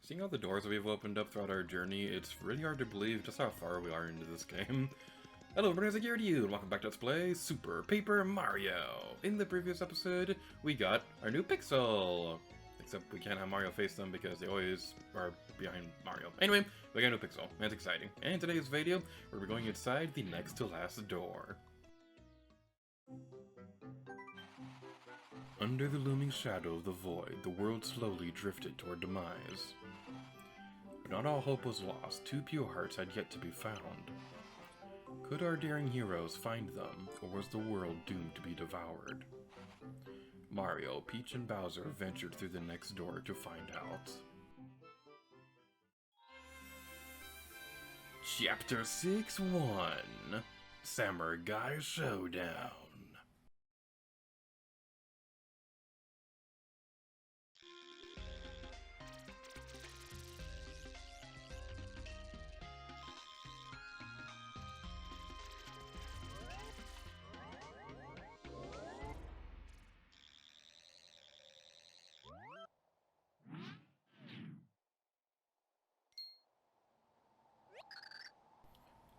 Seeing all the doors we've opened up throughout our journey, it's really hard to believe just how far we are into this game. Hello, everybody, it's to you, and welcome back to Let's Play Super Paper Mario! In the previous episode, we got our new Pixel! Except we can't have Mario face them because they always are behind Mario. Anyway, we got a new Pixel. That's exciting. And in today's video, we're going inside the next to last door. Under the looming shadow of the void, the world slowly drifted toward demise. But not all hope was lost. Two pure hearts had yet to be found. Could our daring heroes find them, or was the world doomed to be devoured? Mario, Peach, and Bowser ventured through the next door to find out. Chapter 6-1 Samurai Showdown.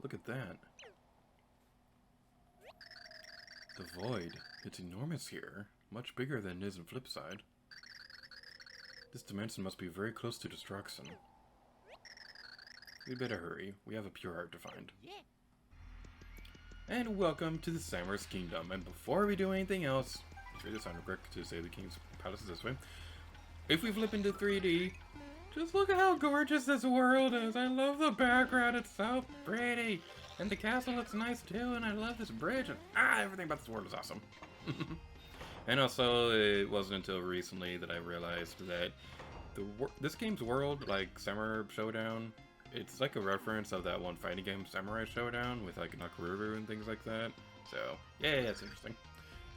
Look at that. The void. It's enormous here. Much bigger than it is in Flipside. This dimension must be very close to destruction. We'd better hurry. We have a pure heart to find. And welcome to the Samurai's Kingdom. And before we do anything else, let's read this on quick to say the King's Palace is this way. If we flip into 3D, just look at how gorgeous this world is. I love the background. It's so pretty. And the castle looks nice too. And I love this bridge. And everything about this world is awesome. And also, it wasn't until recently that I realized that this game's world, like Samurai Showdown, it's like a reference of that one fighting game, Samurai Showdown, with like Nakaruru and things like that. So, yeah, it's interesting.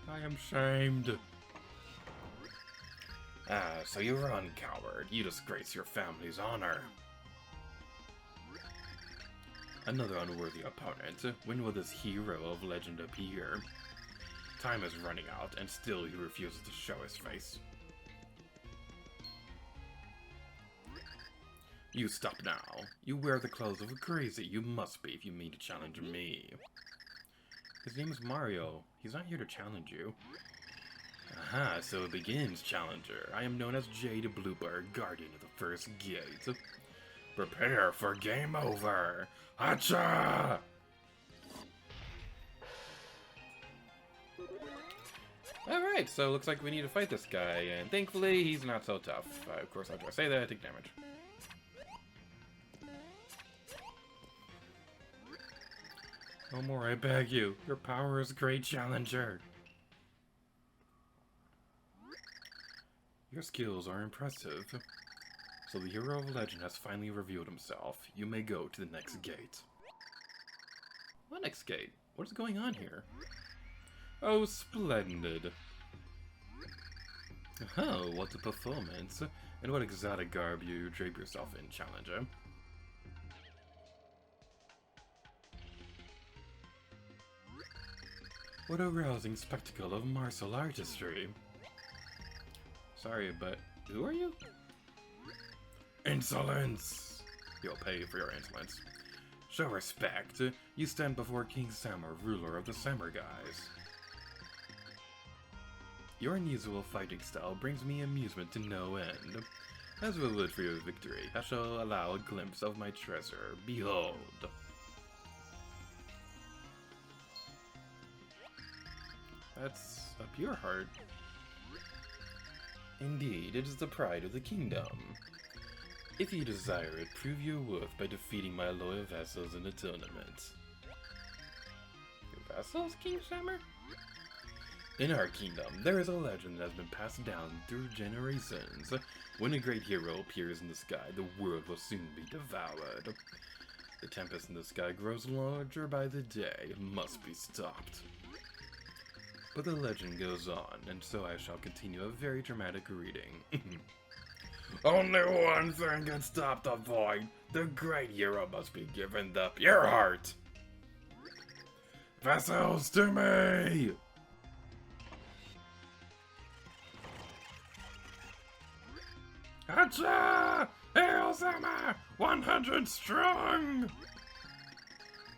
I am shamed. So you run, coward. You disgrace your family's honor. Another unworthy opponent. When will this hero of legend appear? Time is running out, and still he refuses to show his face. You stop now. You wear the clothes of a crazy. You must be if you mean to challenge me. His name is Mario. He's not here to challenge you. Aha, so it begins, Challenger. I am known as Jade Blooper, Guardian of the First Gate. Prepare for game over! Hacha! Alright, so looks like we need to fight this guy, and thankfully he's not so tough. Of course, after I say that, I take damage. No more, I beg you. Your power is great, Challenger. Your skills are impressive. So the hero of legend has finally revealed himself. You may go to the next gate. What next gate? What is going on here? Oh, splendid. Oh, what a performance. And what exotic garb you drape yourself in, Challenger. What a rousing spectacle of martial artistry. Sorry, but who are you? Insolence! You'll pay for your insolence. Show respect. You stand before King Samur, ruler of the Samurai guys. Your unusual fighting style brings me amusement to no end. As a reward for your victory, I shall allow a glimpse of my treasure. Behold! That's a pure heart. Indeed, it is the pride of the kingdom. If you desire it, prove your worth by defeating my loyal vassals in a tournament. Your vassals, King Samur? In our kingdom, there is a legend that has been passed down through generations. When a great hero appears in the sky, the world will soon be devoured. The tempest in the sky grows larger by the day. It must be stopped. But the legend goes on, and so I shall continue a very dramatic reading. Only one thing can stop the void. The great hero must be given the pure heart. Vassals to me! Hacha! Hail Summer! 100 strong!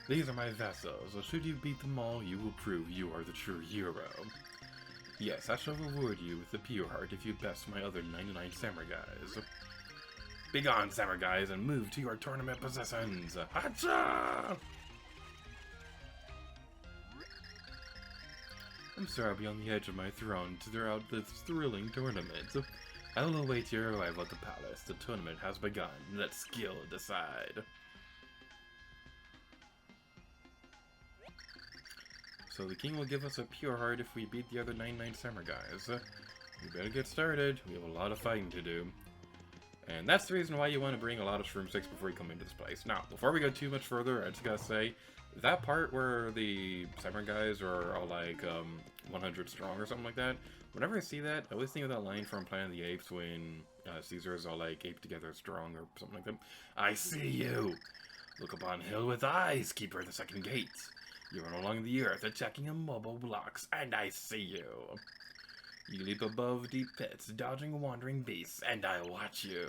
These are my vassals, so should you beat them all, you will prove you are the true hero. Yes, I shall reward you with the pure heart if you best my other 99 samurais. Begone, samurais, and move to your tournament possessions! Hacha! I'm sorry I'll be on the edge of my throne throughout this thrilling tournament. I will await your arrival at the palace. The tournament has begun. Let skill decide. So the king will give us a pure heart if we beat the other 99 samurais. We better get started. We have a lot of fighting to do. And that's the reason why you want to bring a lot of shroom sticks before you come into this place. Now, before we go too much further, I just gotta say, that part where the samurai guys are all like 100 strong or something like that, whenever I see that, I always think of that line from Planet of the Apes when Caesar is all like aped together strong or something like that. I see you! Look upon hill with eyes, keeper of the second gate. You run along the earth, attacking immobile blocks, and I see you. You leap above deep pits, dodging wandering beasts, and I watch you.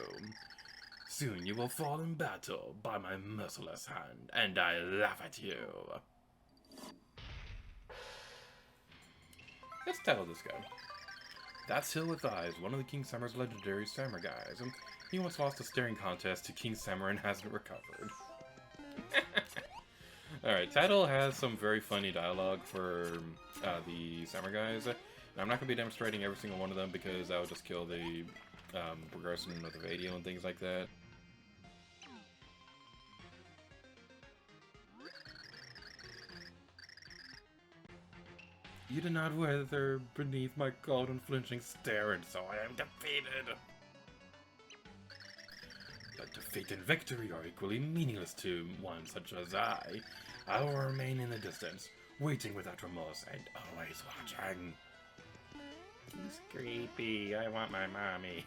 Soon you will fall in battle by my merciless hand, and I laugh at you. Let's title this guy. That's Hill with Eyes, one of the King Summer's legendary samurai guys. He once lost a staring contest to King Summer and hasn't recovered. Alright, title has some very funny dialogue for the samurai guys. I'm not going to be demonstrating every single one of them because that would just kill the progression of the video and things like that. You did not weather beneath my cold unflinching stare, and so I am defeated. But defeat and victory are equally meaningless to one such as I. I will remain in the distance, waiting without remorse, and always watching. He's creepy. I want my mommy.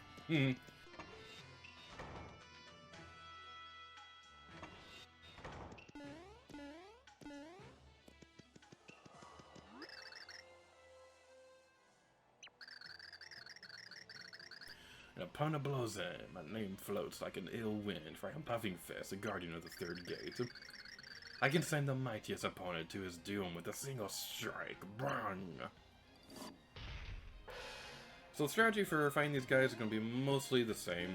An opponent blows in. My name floats like an ill wind, for I am Puffing Fist, a guardian of the third gate. I can send the mightiest opponent to his doom with a single strike. Brung! So the strategy for fighting these guys is going to be mostly the same.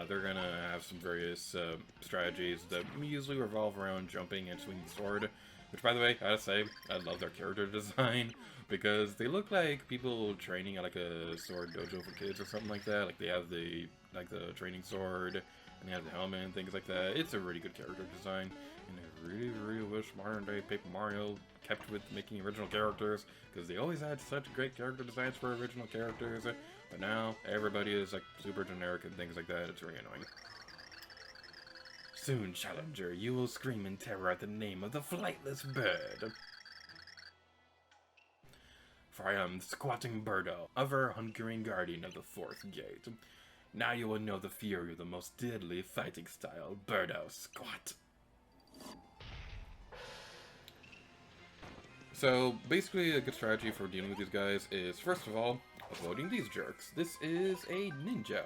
They're going to have some various strategies that usually revolve around jumping and swinging the sword. Which, by the way, I gotta say, I love their character design, because they look like people training at like a sword dojo for kids or something like that. Like they have the training sword, and they have the helmet and things like that. It's a really good character design, and I really, really wish modern day Paper Mario kept with making original characters, because they always had such great character designs for original characters, but now everybody is like super generic and things like that. It's really annoying. Soon, challenger, you will scream in terror at the name of the flightless bird. For I am the squatting birdo, ever hunkering guardian of the fourth gate. Now you will know the fury of the most deadly fighting style, birdo squat. So, basically a good strategy for dealing with these guys is, first of all, avoiding these jerks. This is a ninja.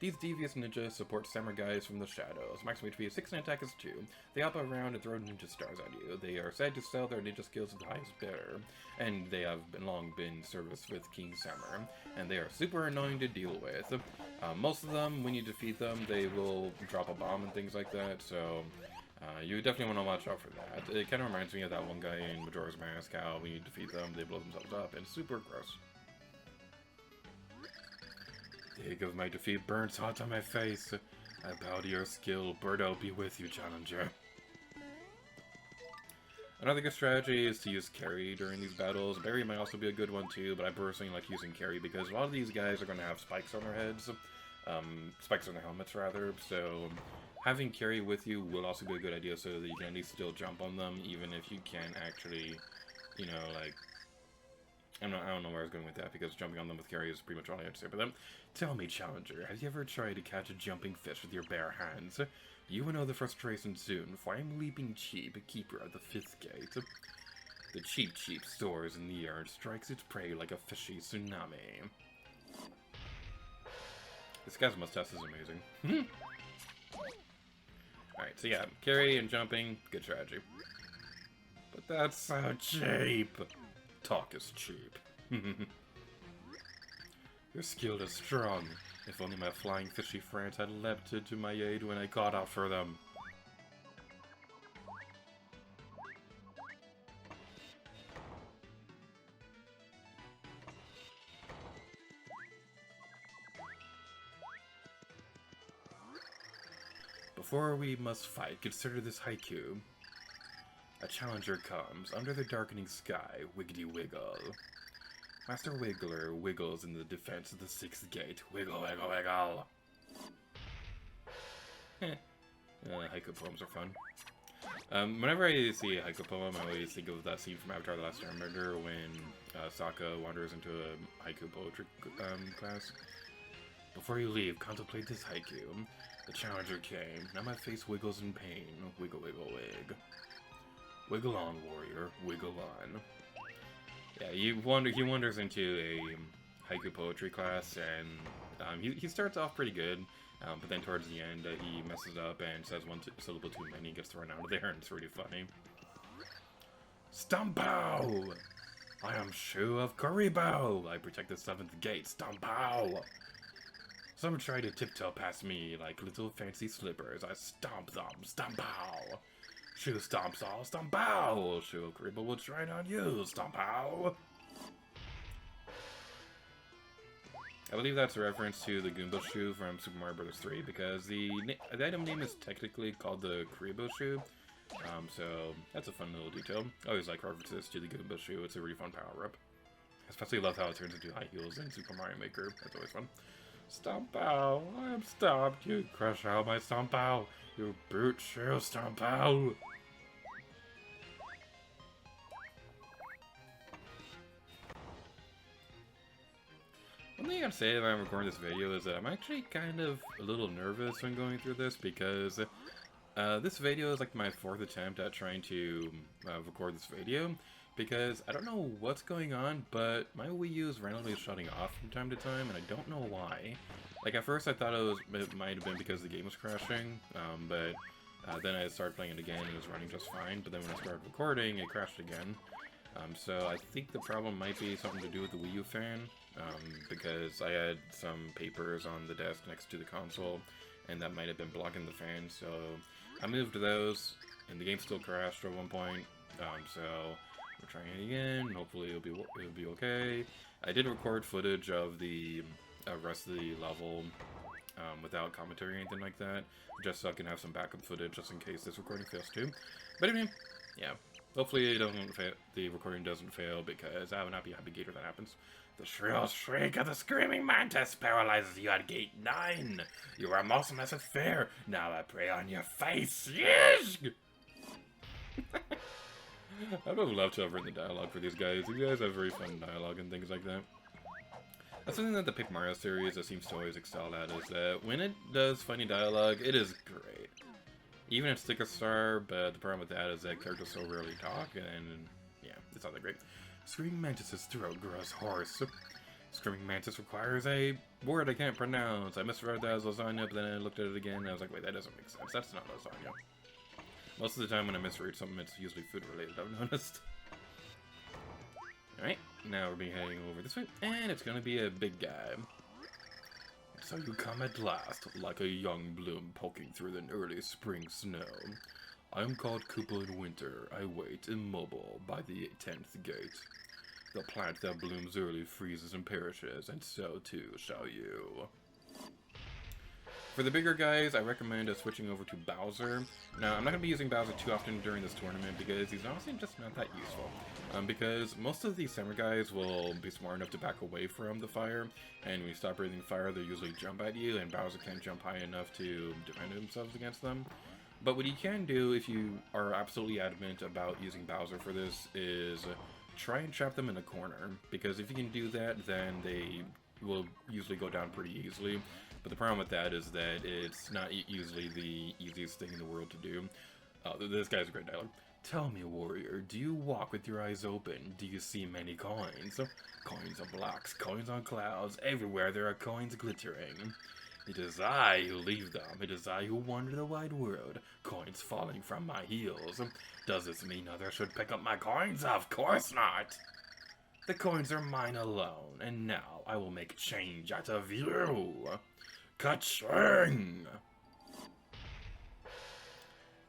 These devious ninjas support samurai guys from the shadows. Maximum HP is 6 and attack is 2. They hop around and throw ninja stars at you. They are said to sell their ninja skills to the highest bidder, and they have long been service with King Summer, and they are super annoying to deal with. Most of them, when you defeat them, they will drop a bomb and things like that, so you definitely want to watch out for that. It kind of reminds me of that one guy in Majora's Mask, how when you defeat them, they blow themselves up, and it's super gross. The ache of my defeat burns hot on my face. I bow to your skill. Birdo be with you, challenger. Another good strategy is to use carry during these battles. Berry might also be a good one too, but I personally like using carry because a lot of these guys are going to have spikes on their heads. Spikes on their helmets, rather. So having carry with you will also be a good idea so that you can at least still jump on them, even if you can't actually, you know, like... I don't know where I was going with that, because jumping on them with carry is pretty much all I have to say about them. Tell me, challenger, have you ever tried to catch a jumping fish with your bare hands? You will know the frustration soon, for I am Leaping Cheap, keeper of the fifth gate. The cheap soars in the air and strikes its prey like a fishy tsunami. This guy's mustache is amazing. Alright, so yeah, carry and jumping, good strategy. But that's so cheap! Talk is cheap. Your skill is strong. If only my flying fishy friends had leapt to my aid when I called out for them. Before we must fight, consider this haiku. A challenger comes, under the darkening sky, wiggity wiggle. Master Wiggler wiggles in the defense of the 6th gate. Wiggle, wiggle, wiggle! Haiku poems are fun. Whenever I see a haiku poem, I always think of that scene from Avatar: The Last Airbender when Sokka wanders into a haiku poetry class. Before you leave, contemplate this haiku. The challenger came. Now my face wiggles in pain. Wiggle, wiggle, wig. Wiggle on, warrior. Wiggle on. Yeah, he wanders into a haiku poetry class, and he starts off pretty good, but then towards the end he messes up and says one syllable too many, gets thrown out of there, and it's really funny. Stompow! I am Shu of Karibo! I protect the 7th gate, Stompow! Some try to tiptoe past me like little fancy slippers. I stomp them, Stompow! Shu stomps all, Stompow! Shu of Karibo will try on you, Stompow! I believe that's a reference to the Goomba Shoe from Super Mario Bros. 3, because the item name is technically called the Karibo Shoe. So that's a fun little detail. I always like references to the Goomba Shoe. It's a really fun power-up. Especially love how it turns into high heels in Super Mario Maker. That's always fun. Stompow! I am stomped. You crush out my Stompow! You brute Shoe Stompow! One thing I gotta say that I'm recording this video is that I'm actually kind of a little nervous when going through this, because this video is like my 4th attempt at trying to record this video, because I don't know what's going on, but my Wii U is randomly shutting off from time to time, and I don't know why. Like, at first I thought it might have been because the game was crashing, but then I started playing it again and it was running just fine, but then when I started recording, it crashed again. So I think the problem might be something to do with the Wii U fan, because I had some papers on the desk next to the console, and that might have been blocking the fan, so I moved those, and the game still crashed at one point, so we're trying it again. Hopefully it'll be okay. I did record footage of the rest of the level without commentary or anything like that, just so I can have some backup footage just in case this recording fails too. But anyway, yeah. Hopefully the recording doesn't fail, because I would not be a happy gator that happens. The shrill shriek of the screaming mantis paralyzes you at gate 9. You are motionless as fear. Now I prey on your face. Yes! I would have loved to have written the dialogue for these guys. These guys have very fun dialogue and things like that. That's something that the Paper Mario series seems to always excel at, is that when it does funny dialogue, it is great. Even in Sticker Star, but the problem with that is that characters so rarely talk, and yeah, it's not that great. Screaming Mantis's throat grows hoarse. Screaming Mantis requires a word I can't pronounce. I misread that as lasagna, but then I looked at it again and I was like, wait, that doesn't make sense. That's not lasagna. Most of the time when I misread something, it's usually food related, I've noticed. Alright, now we'll be heading over this way, and it's gonna be a big guy. So you come at last, like a young bloom poking through the early spring snow. I am called Koopa in winter. I wait, immobile, by the 10th gate. The plant that blooms early freezes and perishes, and so too shall you. For the bigger guys, I recommend switching over to Bowser. Now, I'm not going to be using Bowser too often during this tournament, because he's honestly just not that useful. Because most of these summer guys will be smart enough to back away from the fire, and when you stop breathing fire, they usually jump at you, and Bowser can't jump high enough to defend themselves against them. But what you can do, if you are absolutely adamant about using Bowser for this, is try and trap them in a corner, because if you can do that, then they will usually go down pretty easily. But the problem with that is that it's not usually the easiest thing in the world to do. This guy's a great dialogue. Tell me, warrior, do you walk with your eyes open? Do you see many coins? Coins on blocks, coins on clouds, everywhere there are coins glittering. It is I who leave them. It is I who wander the wide world. Coins falling from my heels. Does this mean others should pick up my coins? Of course not. The coins are mine alone, and now I will make change out of you. Ka-ching!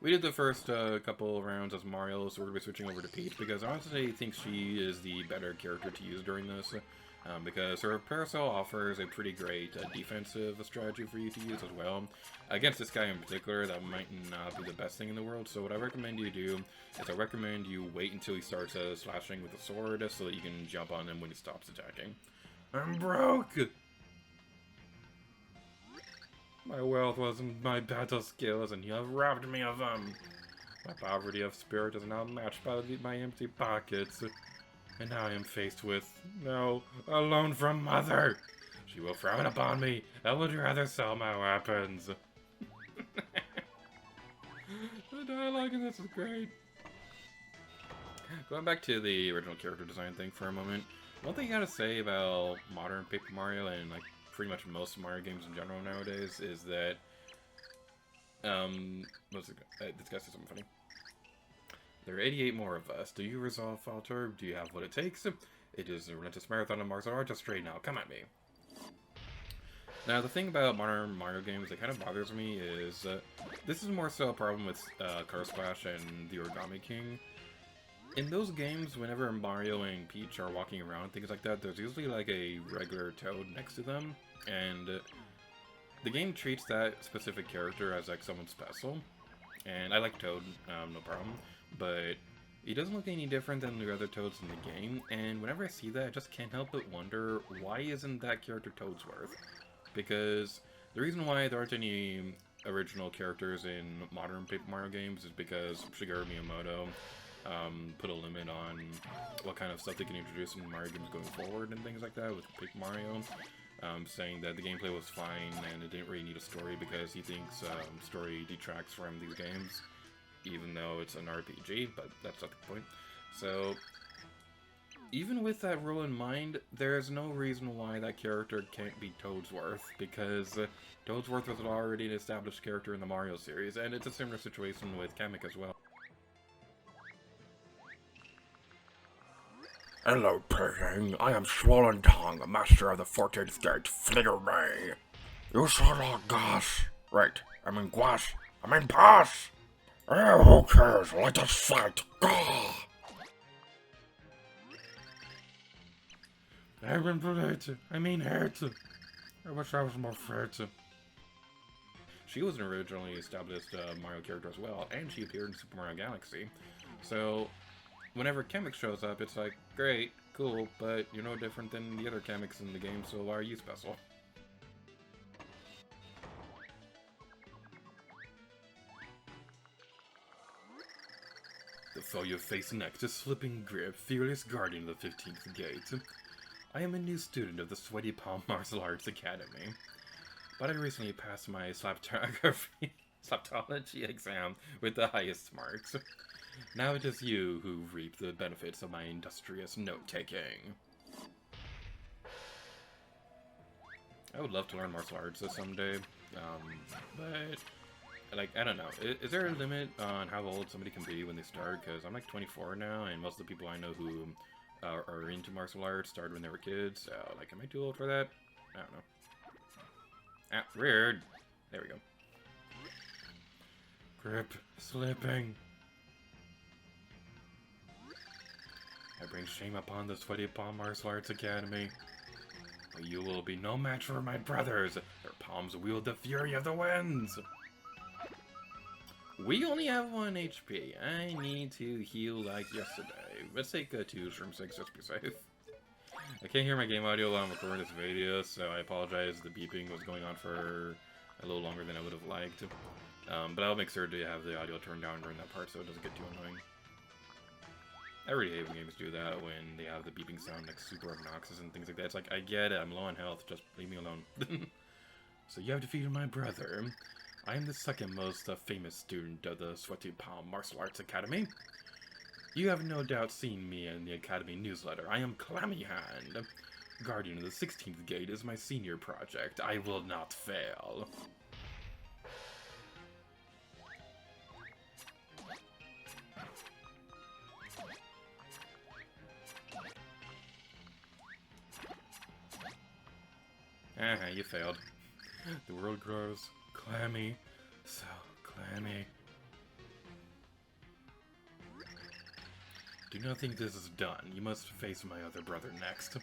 We did the first couple rounds as Mario, so we're going to be switching over to Peach, because I honestly think she is the better character to use during this, because her Parasol offers a pretty great defensive strategy for you to use as well. Against this guy in particular, that might not be the best thing in the world, so what I recommend you do is I recommend you wait until he starts slashing with a sword, so that you can jump on him when he stops attacking. I'm broke! My wealth was in my battle skills, and you have robbed me of them. My poverty of spirit is now matched by my empty pockets. And now I am faced with, no, a loan from Mother. She will frown upon me. I would rather sell my weapons. The dialogue in this is great. Going back to the original character design thing for a moment, one thing you gotta say about modern Paper Mario and like pretty much most Mario games in general nowadays is that, this guy said something funny. There are 88 more of us. Do you resolve, falter? Do you have what it takes? It is a relentless marathon of martial arts. Just straight now. Come at me. Now, the thing about modern Mario games that kind of bothers me is, this is more so a problem with Color Splash and the Origami King. In those games, whenever Mario and Peach are walking around, things like that, there's usually like a regular Toad next to them, and the game treats that specific character as like someone special. And I like Toad, no problem, but he doesn't look any different than the other Toads in the game, and whenever I see that, I just can't help but wonder, why isn't that character Toadsworth? Because the reason why there aren't any original characters in modern Paper Mario games is because Shigeru Miyamoto put a limit on what kind of stuff they can introduce in Mario games going forward and things like that with Paper Mario, saying that the gameplay was fine and it didn't really need a story because he thinks story detracts from these games, even though it's an RPG, but that's not the point. So, even with that rule in mind, there's no reason why that character can't be Toadsworth, because Toadsworth was already an established character in the Mario series, and it's a similar situation with Kamek as well. Hello, Ping. I am Swollen Tongue, master of the 14th gate. Flicker me. You said gosh. Right, I mean gouache. I mean pass. Who cares? Let us fight. Gah! I've been polite. I mean hurt. I wish I was more fit. She was an originally established Mario character as well, and she appeared in Super Mario Galaxy. So, whenever Kamek shows up, it's like, great, cool, but you're no different than the other Kameks in the game, so why are you special? The foe you face next is Slipping Grip, fearless guardian of the 15th gate. I am a new student of the Sweaty Palm Martial Arts Academy, but I recently passed my slaptology exam with the highest marks. Now it is you who reap the benefits of my industrious note-taking. I would love to learn martial arts someday, but, like, I don't know. Is there a limit on how old somebody can be when they start? Because I'm like 24 now, and most of the people I know who are into martial arts started when they were kids, so, like, am I too old for that? I don't know. Ah, weird. There we go. Grip, slipping. I bring shame upon the Sweaty Palm Martial Arts Academy. But you will be no match for my brothers. Their palms wield the fury of the winds. We only have 1 HP. I need to heal like yesterday. Let's take 2 Shroom 6 just to be safe. I can't hear my game audio while I'm recording this video, so I apologize. The beeping was going on for a little longer than I would have liked. But I'll make sure to have the audio turned down during that part so it doesn't get too annoying. I really hate when games do that, when they have the beeping sound like super obnoxious and things like that. It's like, I get it, I'm low on health, just leave me alone. So you have defeated my brother. I am the second most famous student of the Sweaty Palm Martial Arts Academy. You have no doubt seen me in the Academy newsletter. I am Clammy Hand. Guardian of the 16th Gate is my senior project. I will not fail. You failed. The world grows clammy, so clammy. Do not think this is done. You must face my other brother next.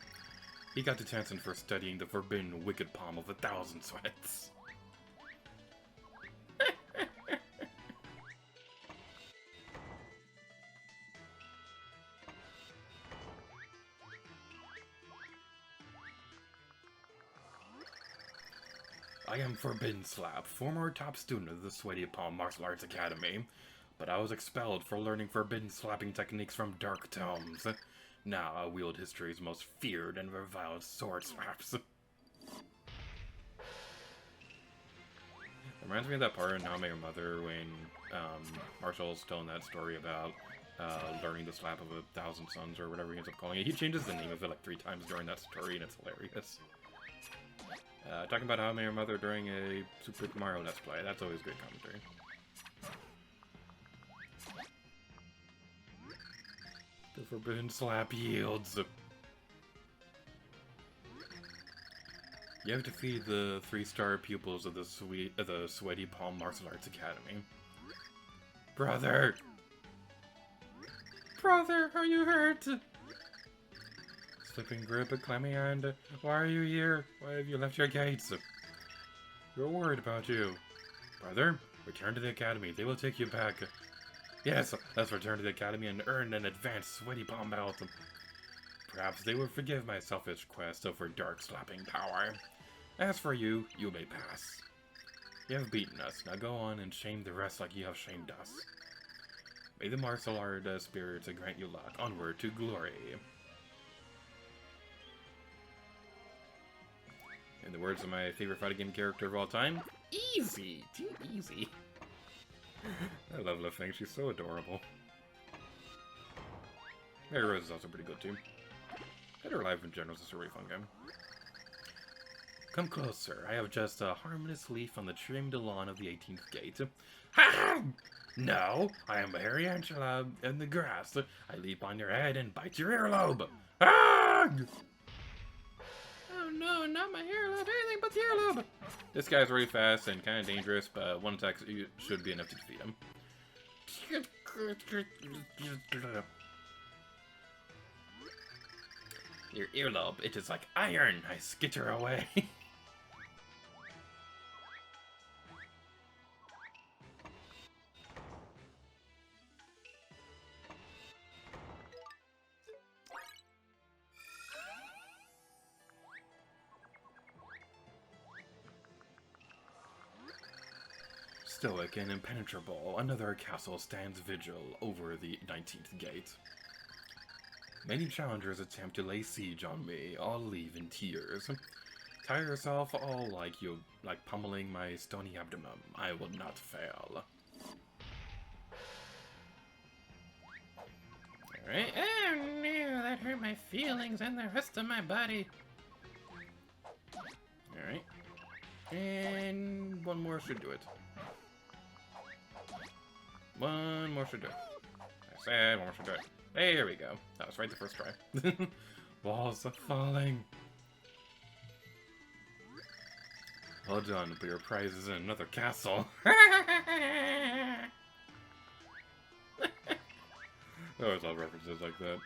He got detention for studying the forbidden wicked palm of 1,000 sweats. I am Forbidden Slap, former top student of the Sweaty Palm Martial Arts Academy, but I was expelled for learning forbidden slapping techniques from Dark Tomes. Now I wield history's most feared and reviled sword slaps. Reminds me of that part in How I Met Your Mother when Marshall's telling that story about learning the slap of 1,000 suns or whatever he ends up calling it. He changes the name of it like 3 times during that story and it's hilarious. Talking about How I Met Your Mother during a Super Mario Let's Play. That's always great commentary. The forbidden slap yields. You have defeated the 3-star pupils of the Sweaty Palm Martial Arts Academy. Brother! Brother, are you hurt? Slipping grip at clammy hand. Why are you here? Why have you left your gates? We're worried about you. Brother, return to the academy. They will take you back. Yes, let's return to the academy and earn an advanced Sweaty Palm belt. Perhaps they will forgive my selfish quest for dark slapping power. As for you, you may pass. You have beaten us. Now go on and shame the rest like you have shamed us. May the martial art spirits grant you luck. Onward to glory. In the words of my favorite fighting game character of all time, easy! Too easy. I love Lifting, she's so adorable. Mary Rose is also pretty good too. Dead or Alive in general is just a really fun game. Come closer, I have just a harmless leaf on the trimmed lawn of the 18th gate. Ha! No, I am a hairy antler in the grass. I leap on your head and bite your earlobe. Ah! Oh no, not my earlobe, anything but the earlobe! This guy's really fast and kind of dangerous, but one attack should be enough to defeat him. Your earlobe, it is like iron, I skitter away. Stoic and impenetrable, another castle stands vigil over the 19th gate. Many challengers attempt to lay siege on me, all leave in tears. Tire yourself all like pummeling my stony abdomen. I will not fail. Alright. Oh no, that hurt my feelings and the rest of my body. Alright. And one more should do it. One more should do it. I said one more should do it. Hey, here we go. That was right the first try. Walls are falling. Well done, but your prize is in another castle. I always love references like that.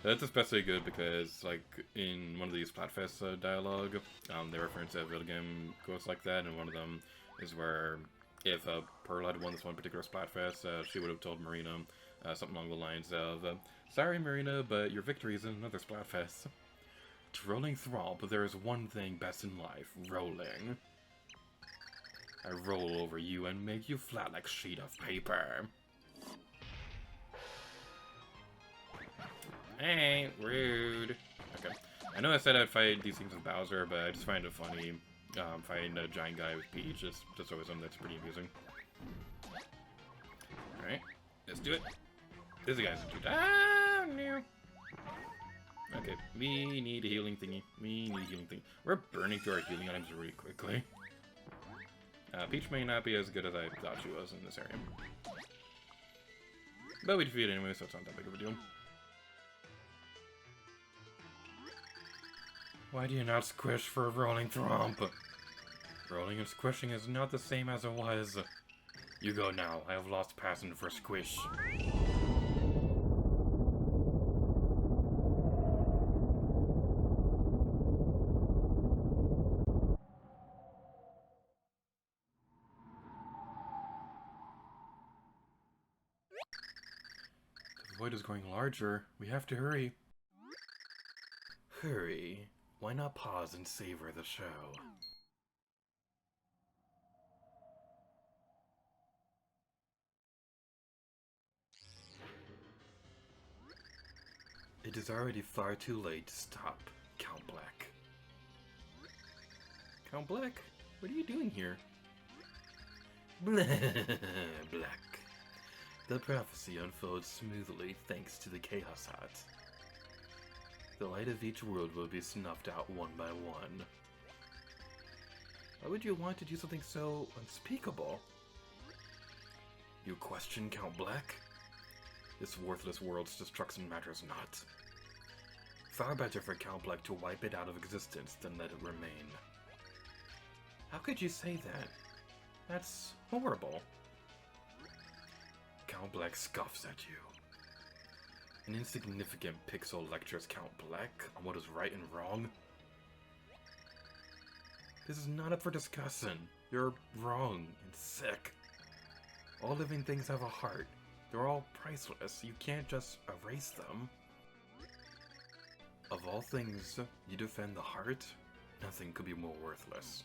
That's especially good because, like, in one of these Splatfest dialogue, they reference a video game goes like that, and one of them is where if Pearl had won this one particular Splatfest, she would have told Marina something along the lines of, sorry Marina, but your victory is in another Splatfest. To rolling thrall, but there is one thing best in life, rolling. I roll over you and make you flat like a sheet of paper. Hey, rude. Okay. I know I said I'd fight these things with Bowser, but I just find it funny fighting a giant guy with Peach. It's just always something that's pretty amusing. Alright, let's do it. This guy's a dude. Ah, no. Okay, we need a healing thingy. We need a healing thingy. We're burning through our healing items really quickly. Peach may not be as good as I thought she was in this area. But we defeat it anyway, so it's not that big of a deal. Why do you not squish for a rolling thwomp? Rolling and squishing is not the same as it was. You go now. I have lost passion for squish. The void is growing larger. We have to hurry. Hurry. Why not pause and savor the show? It is already far too late to stop, Count Black. Count Black? What are you doing here? Black. The prophecy unfolds smoothly thanks to the Chaos Hut. The light of each world will be snuffed out one by one. Why would you want to do something so unspeakable? You question Count Black? This worthless world's destruction matters not. Far better for Count Black to wipe it out of existence than let it remain. How could you say that? That's horrible. Count Black scoffs at you. An insignificant pixel lectures Count Black on what is right and wrong. This is not up for discussion. You're wrong and sick. All living things have a heart. They're all priceless. You can't just erase them. Of all things you defend the heart, nothing could be more worthless.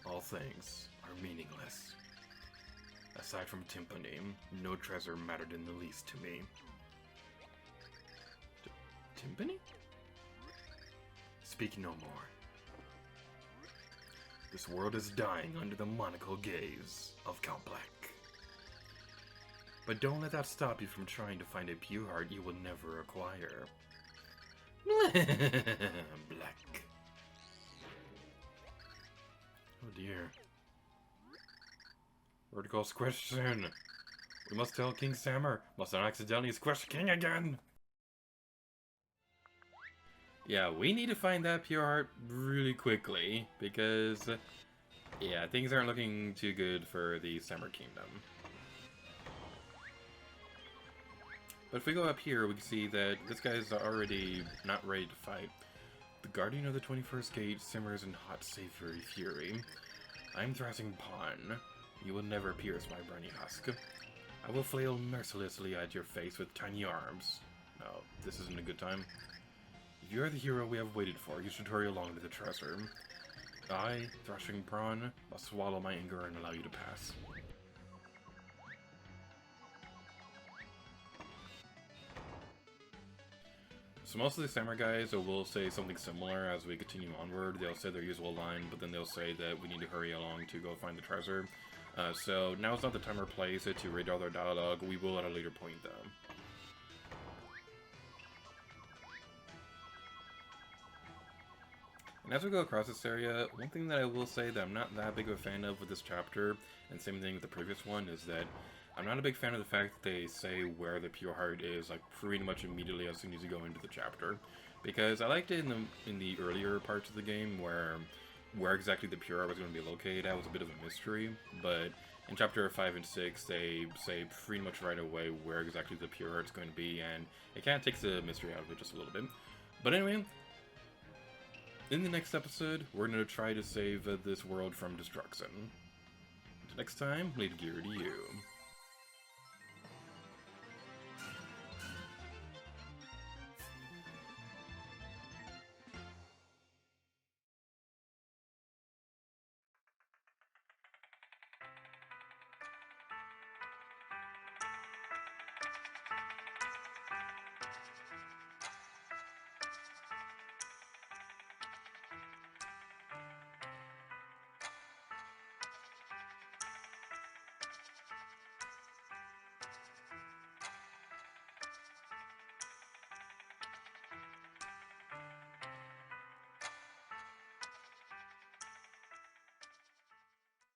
All things are meaningless. Aside from Timpani, no treasure mattered in the least to me. Timpani? Speak no more. This world is dying under the monocle gaze of Count Black. But don't let that stop you from trying to find a pure heart you will never acquire. Black. Oh dear. Vertical squish soon. We must tell King Sammer. Must not accidentally squish King again. Yeah, we need to find that pure heart really quickly because, yeah, things aren't looking too good for the Summer Kingdom. But if we go up here, we can see that this guy's already not ready to fight. The Guardian of the 21st Gate simmers in hot savory fury. I'm thrashing pawn. You will never pierce my briny husk. I will flail mercilessly at your face with tiny arms. No, this isn't a good time. If you are the hero we have waited for, you should hurry along to the treasure. I, Thrashing Prawn, must swallow my anger and allow you to pass. So most of the samurai guys will say something similar as we continue onward. They'll say their usual line, but then they'll say that we need to hurry along to go find the treasure. So now is not the time or place to read all their dialogue. We will at a later point though. And as we go across this area, one thing that I will say that I'm not that big of a fan of with this chapter, and same thing with the previous one, is that I'm not a big fan of the fact that they say where the pure heart is, like, pretty much immediately as soon as you go into the chapter. Because I liked it in the earlier parts of the game where exactly the pure heart was going to be located at was a bit of a mystery, but in chapter 5 and 6, they say pretty much right away where exactly the pure heart's going to be, and it kind of takes the mystery out of it just a little bit. But anyway, in the next episode, we're going to try to save this world from destruction. Until next time, leave gear to you.